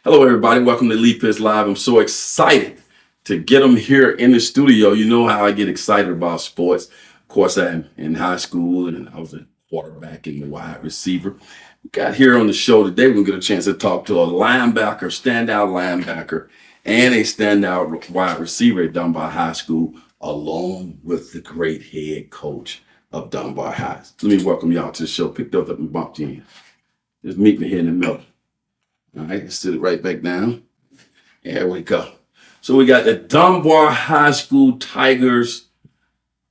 Hello, everybody. Welcome to Leap Is Live. I'm so excited to get them here in the studio. You know how I get excited about sports. Of course, I'm in high school and I was a quarterback and a wide receiver. We got here on the show today. We're going to get a chance to talk to a linebacker, standout linebacker, and a standout wide receiver at Dunbar High School, along with the great head coach of Dunbar High. Let me welcome y'all to the show. Picked up and bumped you in. Just meet me here in the middle. All right, let's sit it right back down. There we go. So we got the Dunbar High School Tigers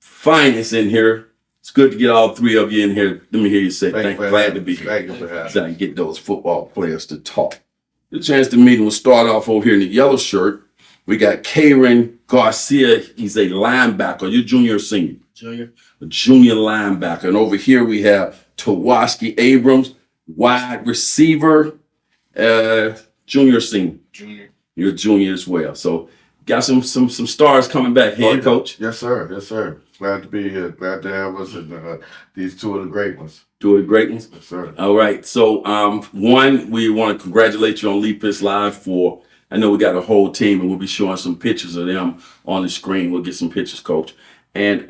finest in here. It's good to get all three of you in here. Let me hear you say thank you. Glad to be here. Thank you for having me. So I can get those football players to talk. The chance to meet them. We'll start off over here in the yellow shirt. We got Kyeran Garcia. He's a linebacker. You're junior or senior? Junior. A junior linebacker. And over here we have Tawaski Abrams, wide receiver. Junior or senior? Junior. You're a junior as well. So got some stars coming back. Head coach. Yes, sir. Yes, sir. Glad to be here. Glad to have us and these two of the great ones. Two of the great ones. Yes, sir. All right. So one, we want to congratulate you on Leap Is Live for. I know we got a whole team, and we'll be showing some pictures of them on the screen. We'll get some pictures, Coach. And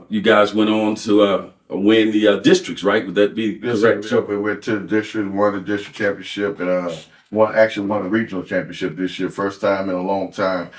you guys went on to win the districts, right? Would that be correct? Sir. We went to the district, won the district championship, and won the regional championship this year. First time in a long time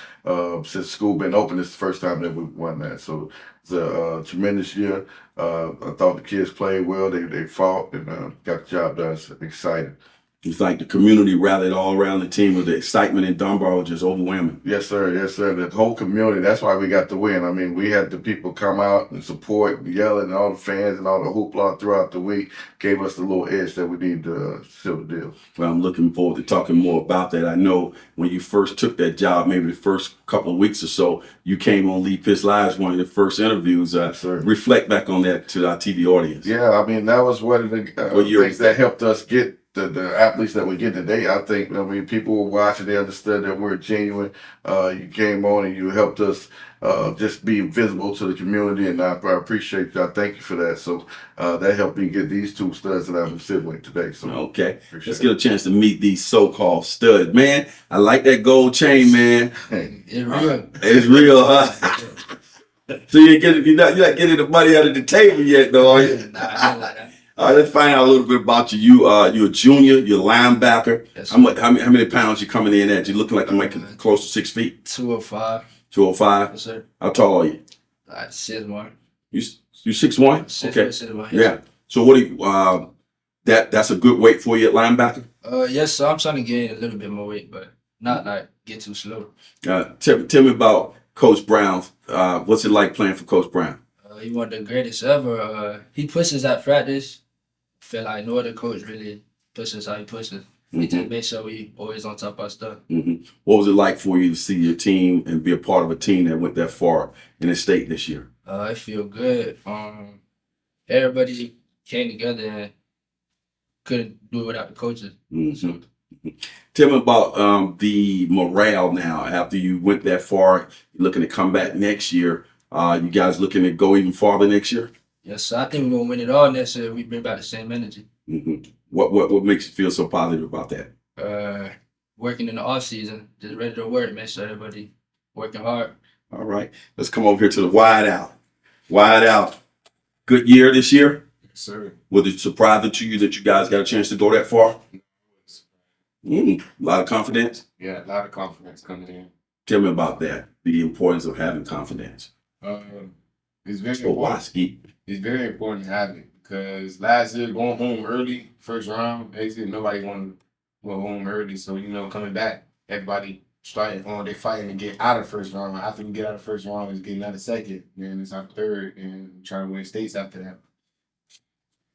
since school been open. This is the first time that we won that. So it's a tremendous year. I thought the kids played well. They fought and got the job done. So excited. It's like the community rallied all around the team with the excitement in Dunbar was just overwhelming. Yes, sir. Yes, sir. The whole community. That's why we got the win. I mean, we had the people come out and support, yelling, and all the fans and all the hoopla throughout the week gave us the little edge that we need to seal the deal. Well, I'm looking forward to talking more about that. I know when you first took that job, maybe the first couple of weeks or so, you came on Leap Is Live, one of the first interviews. Yes, sir. Reflect back on that to our TV audience. Yeah, I mean, that was one of the things that helped us get the athletes that we get today. I think, people were watching, they understood that we're genuine. You came on and you helped us just be visible to the community, and I appreciate you. I thank you for that. So that helped me get these two studs that I'm sitting with today. So okay, let's get a chance to meet these so-called studs. Man, I like that gold chain, man. It's real. It's real, huh? So you're not getting the money out of the table yet, though, are you? Nah, I don't like that. All right, let's find out a little bit about you. You're a junior, you're a linebacker. Yes, how many pounds you coming in at? You looking like you're making close to 6 feet. 205. 205? Yes, sir. How tall are you? 6'1". You 6'1"? Six Okay. 6'1", yes, Yeah. So what do you, that's a good weight for you at linebacker? Yes, so I'm trying to gain a little bit more weight, but not like get too slow. Tell me about Coach Brown. What's it like playing for Coach Brown? He one of the greatest ever. He pushes at practice. Feel like no other coach really pushes how he pushes. We just make sure we always on top of our stuff. Mm-hmm. What was it like for you to see your team and be a part of a team that went that far in the state this year? I feel good. Everybody came together and couldn't do it without the coaches. Mm-hmm. So, tell me about the morale now after you went that far. You're looking to come back next year. You guys looking to go even farther next year? yes, so I think we're gonna win it all next year. We bring back the same energy. Mm-hmm. What makes you feel so positive about that? Working in the off season, just ready to work. Make sure everybody working hard. All right, let's come over here to the wide out. Wide out. Good year this year. Yes, sir. Was it surprising to you that you guys got a chance to go that far? A lot of confidence. Yeah, a lot of confidence coming in. Tell me about that. The importance of having confidence. It's very important. Tawaski. It's very important to have it because last year going home early, first round, basically nobody wanted to go home early. So coming back, everybody starting on they fighting to get out of first round. After we get out of first round, it's getting out of second, then it's our third, and trying to win states after that.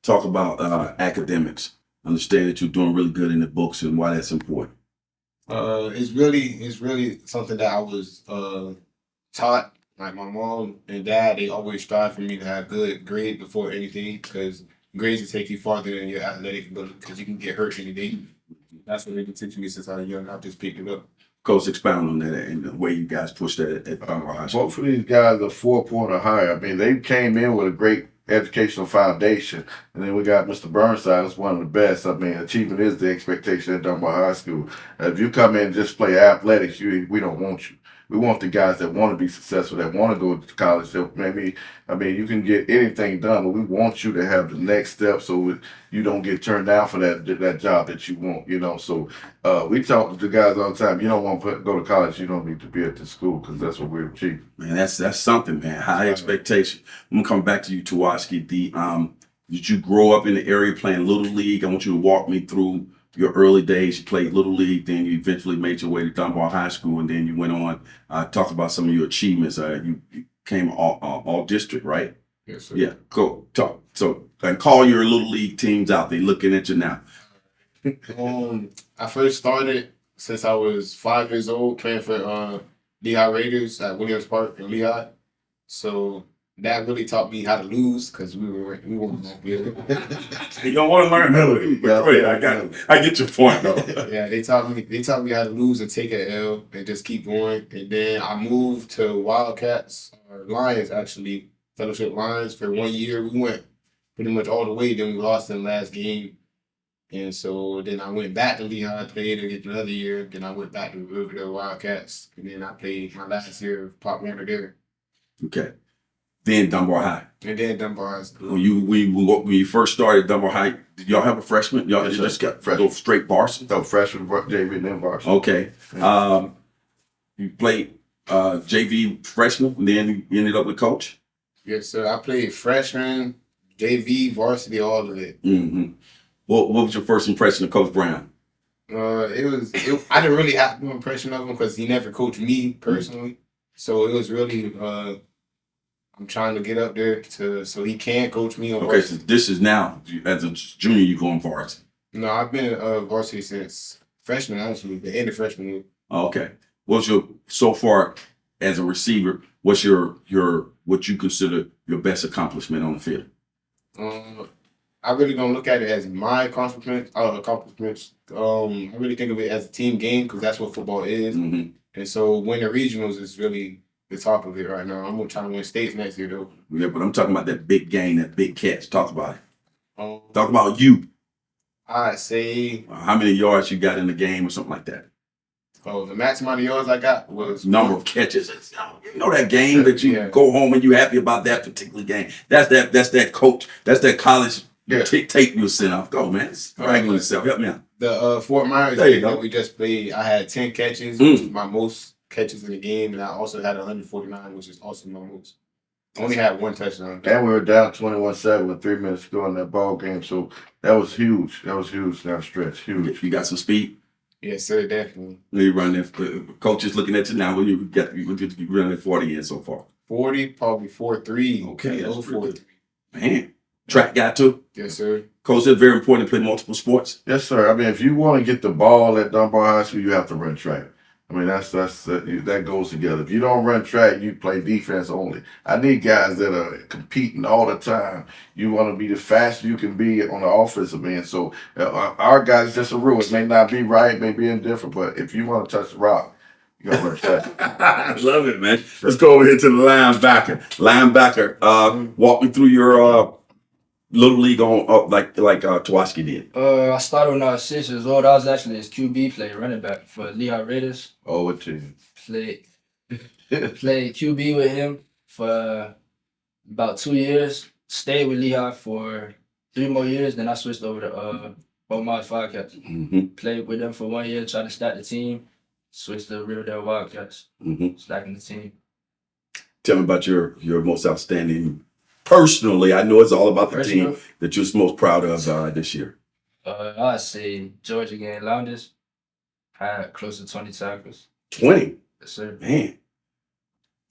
Talk about academics. Understand that you're doing really good in the books and why that's important. It's really something that I was taught. Like my mom and dad, they always strive for me to have good grades before anything because grades will take you farther than your athletic ability because you can get hurt any day. That's what they've been teaching me since I was young. I just picked it up. Coach, expound on that and the way you guys pushed that at Dunbar High School. Both of these guys are 4 point or higher. I mean, they came in with a great educational foundation. And then we got Mr. Burnside, that's one of the best. I mean, achievement is the expectation at Dunbar High School. If you come in and just play athletics, we don't want you. We want the guys that want to be successful, that want to go to college. That maybe, I mean, you can get anything done, but we want you to have the next step so you don't get turned down for that job that you want, you know. So we talk to the guys all the time. You don't want to go to college, you don't need to be at the school, because that's what we're achieving. Man, that's something, man. High expectation. I'm gonna come back to you, Tawaski. Did you grow up in the area playing Little League? I want you to walk me through your early days. You played Little League, then you eventually made your way to Dunbar High School, and then you went on. Talk about some of your achievements. You came all district, right? Yes, sir. Yeah, go talk. So, and call your Little League teams out. They looking at you now. I first started since I was 5 years old playing for Lehigh Raiders at Williams Park in Lehigh. So that really taught me how to lose, because we weren't good. You don't want to learn melody, but go ahead. I get your point though. Yeah, they taught me how to lose and take an L and just keep going. And then I moved to Wildcats, or Lions actually, Fellowship Lions for 1 year. We went pretty much all the way. Then we lost in the last game. And so then I went back to Lehigh, played again another year. Then I went back to Riverdale Wildcats. And then I played my last year of Pop Warner there. Okay. Then Dunbar High. And then Dunbar High School. When you first started Dunbar High, did y'all have a freshman? Y'all just got go straight varsity? No, freshman, JV, and then varsity. Okay. You played JV freshman, and then you ended up with coach? Yes, sir. I played freshman, JV, varsity, all of it. Mm-hmm. What was your first impression of Coach Brown? I didn't really have no impression of him because he never coached me personally. So it was really I'm trying to get up there so he can coach me. Okay, so this is now as a junior you going varsity. No, I've been varsity since freshman, actually, the end of freshman year. Okay. What's your so far as a receiver? What's your what you consider your best accomplishment on the field? I really don't look at it as my accomplishments. I really think of it as a team game, because that's what football is. Mm-hmm. And so winning regionals is really the top of it right now. I'm trying to win states next year, though. Yeah, but I'm talking about that big game, that big catch. Talk about it. Talk about you. I'd say how many yards you got in the game or something like that. The max amount of yards I got was number of catches. You know that game that you go home and you're happy about that particular game. That's that coach. That's that college tape you sent off. Go, man. Bragging on yourself. Help me out. The Fort Myers game that we just played, I had 10 catches, which is my most catches in the game, and I also had 149, which is also my most. I only had one touchdown. And we were down 21-7 with 3 minutes to go in that ball game, so that was huge. That was huge down the stretch. Huge. You got some speed? Yes, sir, definitely. You run that. Coach is looking at you now. What you running 40 in so far? 40, probably 4.3. Okay, that's 4.3. Man, track guy too. Yes, sir. Coach, it's very important to play multiple sports. Yes, sir. I mean, if you want to get the ball at Dunbar High School, you have to run track. I mean, that goes together. If you don't run track, you play defense only. I need guys that are competing all the time. You want to be the fastest you can be on the offensive end. So our guys, just a rule. It may not be right, may be indifferent, but if you want to touch the rock, you got to run track. I love it, man. Let's go over here to the linebacker. Walk me through your Little League on like Tawaski did. I started when I was 6 years old. I was actually his QB, played running back for Lehigh Raiders. Oh, what team? Played QB with him for about 2 years. Stayed with Lehigh for 3 more years. Then I switched over to Beaumont Wildcats. Mm-hmm. Played with them for 1 year, tried to stack the team. Switched to Riverdale Wildcats, stacking the team. Tell me about your most outstanding. Personally, I know it's all about the team that you're most proud of this year. I'd say Georgia game loudest. Had close to 20 tackles. 20? Yes, sir. Man.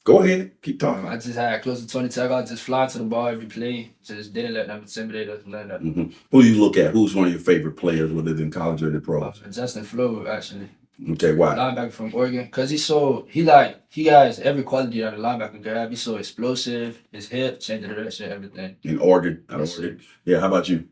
Go ahead. Keep talking. I just had close to 20 tackles. I just fly to the ball every play. Just didn't let them intimidate us. None of that. Mm-hmm. Who do you look at? Who's one of your favorite players, whether it's in college or the pros? Justin Flo, actually. Okay, why? Linebacker from Oregon. Because he has every quality that a linebacker can have. He's so explosive. His hip, change the direction, everything. In Oregon. Yes, Oregon. Yeah, how about you?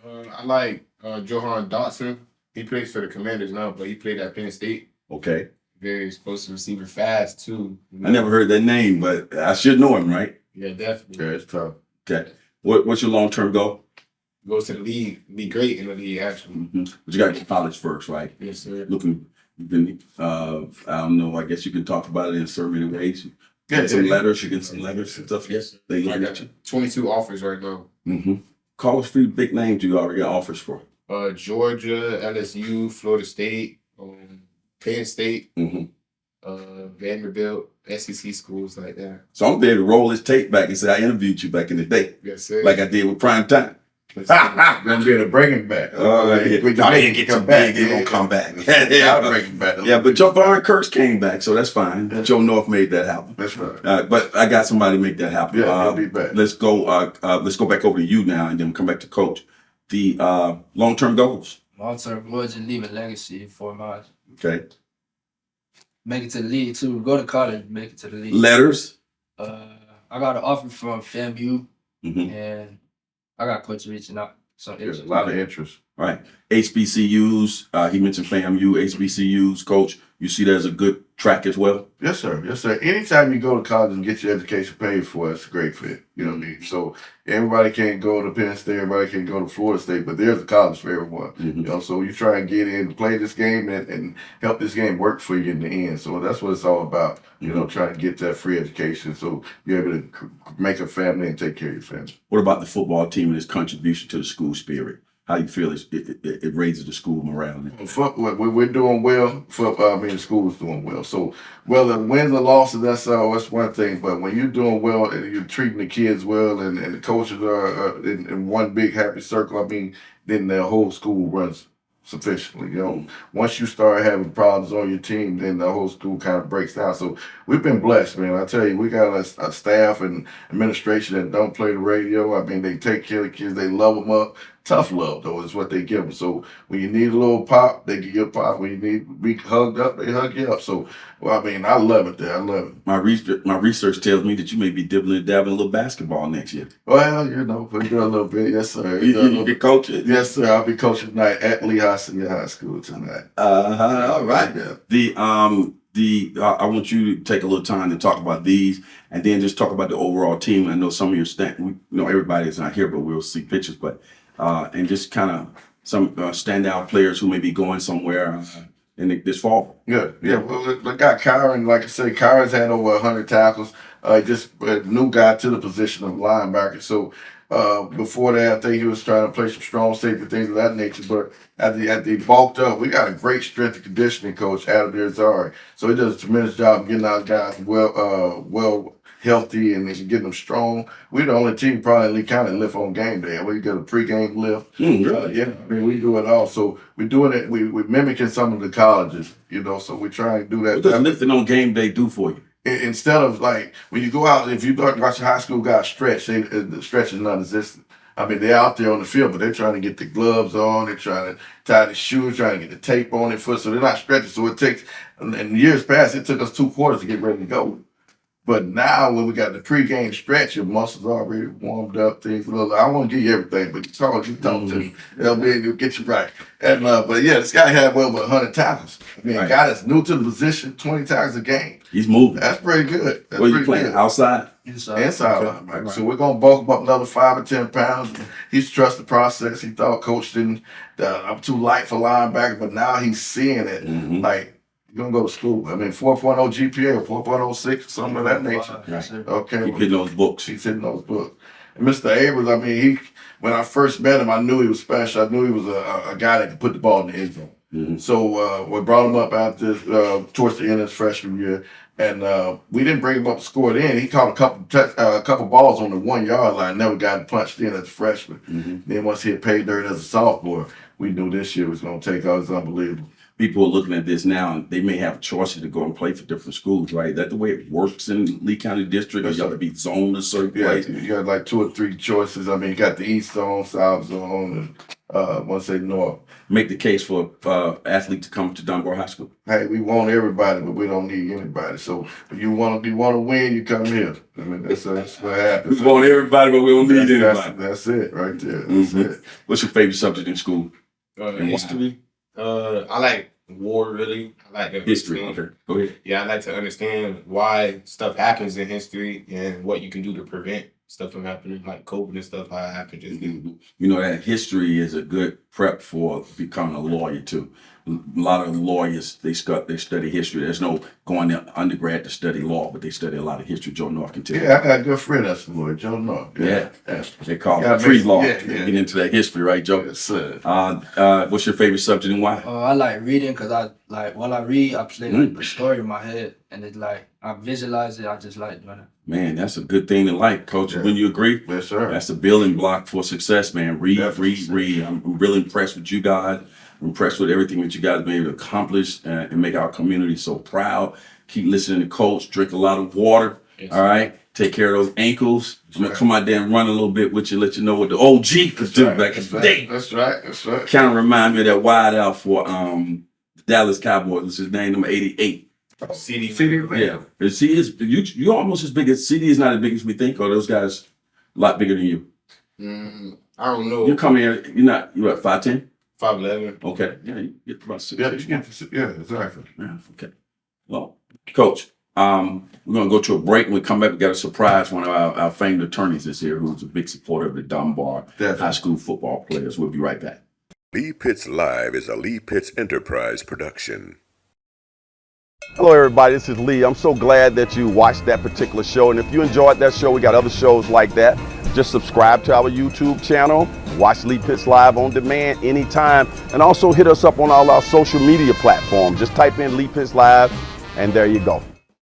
I like Johan Dotson. He plays for the Commanders now, but he played at Penn State. Okay. Very explosive receiver, fast too. I never heard that name, but I should know him, right? Yeah, definitely. Yeah, it's tough. Okay. What's your long-term goal? Go to the league, be great in the league, actually. Mm-hmm. But you got to get to college first, right? Yes, sir. I don't know. I guess you can talk about it in so many ways. Get some letters. You get some letters and stuff. Yes, sir. They look I at got you. 22 offers right now. Mm-hmm. Call us three big names you already got offers for. Georgia, LSU, Florida State, Penn State, Vanderbilt, SEC schools like that. So I'm there to roll this tape back and say I interviewed you back in the day. Yes, sir. Like I did with Prime Time. Gonna be able to bring him back. We didn't get too big. They're gonna come back. I'll bring him back. Yeah, but Javon Kirks came back, so that's fine. Yeah. Joe North made that happen. That's right. But I got somebody to make that happen. Yeah, he'll be back. Let's go back over to you now, and then come back to Coach. The long-term goals. Long-term goals and leave a legacy for mine. Okay. Make it to the league too. Go to college, make it to the league. Letters. I got an offer from FAMU, and I got coach reaching out. So there's a lot of interest. All right. HBCUs. He mentioned FAMU, HBCUs. Coach, you see that as a good track as well? Yes, sir. Yes, sir. Anytime you go to college and get your education paid for, it's a great fit. You know what I mean? So everybody can't go to Penn State, everybody can't go to Florida State, but there's a college for everyone. You know, so you try and get in, play this game, and help this game work for you in the end. So that's what it's all about. You know, trying to get that free education so you're able to make a family and take care of your family. What about the football team and its contribution to the school spirit? How do you feel it raises the school morale? We're doing well. The school's doing well. So whether wins or losses, that's one thing. But when you're doing well and you're treating the kids well, and the coaches are in one big happy circle, then the whole school runs sufficiently. You know, once you start having problems on your team, then the whole school kind of breaks down. So we've been blessed, man. I tell you, we got a staff and administration that don't play the radio. They take care of the kids. They love them up. Tough love, though, is what they give them. So when you need a little pop, they give you a pop. When you need to be hugged up, they hug you up. So, I love it there. I love it. My research tells me that you may be dibbling and dabbling a little basketball next year. Well, we're doing a little bit. Yes, sir. You be coaching? Yes, sir. I'll be coaching tonight at Lehigh Senior High School tonight. All right. Yeah. I want you to take a little time to talk about these, and then just talk about the overall team. I know some of your everybody is not here, but we'll see pictures. But and just kind of some standout players who may be going somewhere in this fall. Good. Yeah. Well, we got Kyeran. Like I said, Kyeran's had over 100 tackles. Just a new guy to the position of linebacker. So before that, I think he was trying to play some strong safety, things of that nature. But as he bulked up, we got a great strength and conditioning coach, Adam Derzari. So he does a tremendous job getting our guys well healthy and getting them strong. We're the only team probably kind of lift on game day. We got a pregame lift. Really? We do it all. So we're doing it. We're mimicking some of the colleges, so we try and do that. What does lifting on game day do for you? Instead of like when you go out, if you watch a high school guy stretch, the stretch is non-existent. They're out there on the field, but they're trying to get the gloves on. They're trying to tie the shoes, trying to get the tape on their foot, so they're not stretching. So it takes, in years past, it took us 2 quarters to get ready to go. But now when we got the pregame stretch, your muscles already warmed up, things a little. I won't give you everything, but you talk to me. They'll be able to get you right. And but yeah, this guy had well over 100 tackles. A guy that's new to the position, 20 tackles a game. He's moving. That's pretty good. Where you playing? Good. Outside? Inside linebacker. Right. So we're gonna bulk him up another 5 or 10 pounds. He's trusted the process. He thought coach didn't. I'm too light for linebacker, but now he's seeing it. Like you're gonna go to school. 4.0 GPA or 4.06, something of that nature. Right. Okay. Keep hitting those books. He's hitting those books. And Mr. Abrams, when I first met him, I knew he was special. I knew he was a guy that could put the ball in the end zone. So we brought him up after towards the end of his freshman year, and we didn't bring him up to score then. He caught a couple balls on the 1 yard line, never got punched in as a freshman. Then once he had paid dirt as a sophomore, we knew this year was going to take off. It's unbelievable. People are looking at this now, and they may have choices to go and play for different schools, right? Is that the way it works in Lee County District? Or you got to be zoned a certain place? You got like 2 or 3 choices. You got the East Zone, South Zone, and want to say North. Make the case for athlete to come to Dunbar High School. Hey, we want everybody, but we don't need anybody. So if you want to win, you come here. That's what happens. We want everybody, but we don't need anybody. That's it right there. That's it. What's your favorite subject in school? History. I like war, really. I like history. Okay, go ahead. Yeah, I like to understand why stuff happens in history and what you can do to prevent stuff from happening, like COVID and stuff, how it happened just You know, that history is a good prep for becoming a lawyer too. A lot of lawyers, they study history. There's no going to undergrad to study law, but they study a lot of history. Joe North can tell you. Yeah, I got a good friend that's a lawyer, Joe North. Yeah. Yeah. They call Yeah, it pre-law. yeah. Get into that history, right, Joe? Yes, sir. What's your favorite subject and why? I like reading because while I read, I play like the story in my head, and it's like I visualize it. I just like doing it. Man, that's a good thing to like, Coach. Yeah. When you agree, Yes, sir. that's a building block for success, man. Read, Definitely. read. I'm really impressed with you guys. I'm impressed with everything that you guys have been able to accomplish and make our community so proud. Keep listening to Coach. Drink a lot of water. Yes. All right. Take care of those ankles. I'm gonna right. come out there and run a little bit with you, let you know what the OG could do back in the day. That's right. That's right. Kind of remind me of that wide out for the Dallas Cowboys. What's his name? Number 88. CD. Yeah. And CD is you almost as big as CD is not as big as we think, or those guys a lot bigger than you. I don't know. You come here, you're at 5'10"? 5'11". Okay. Yeah, you get about 6. Yeah, you get to, yeah, exactly. Yeah, okay. Well, Coach, we're gonna go to a break. When we come back, we got a surprise. One of our famed attorneys is here who's a big supporter of the Dunbar high school football players. We'll be right back. Lee Pitts Live is a Lee Pitts Enterprise production. Hello everybody, this is Lee. I'm so glad that you watched that particular show, and if you enjoyed that show, we got other shows like that. Just subscribe to our YouTube channel, watch Lee Pitts Live on demand anytime, and also hit us up on all our social media platforms. Just type in Lee Pitts Live, and there you go.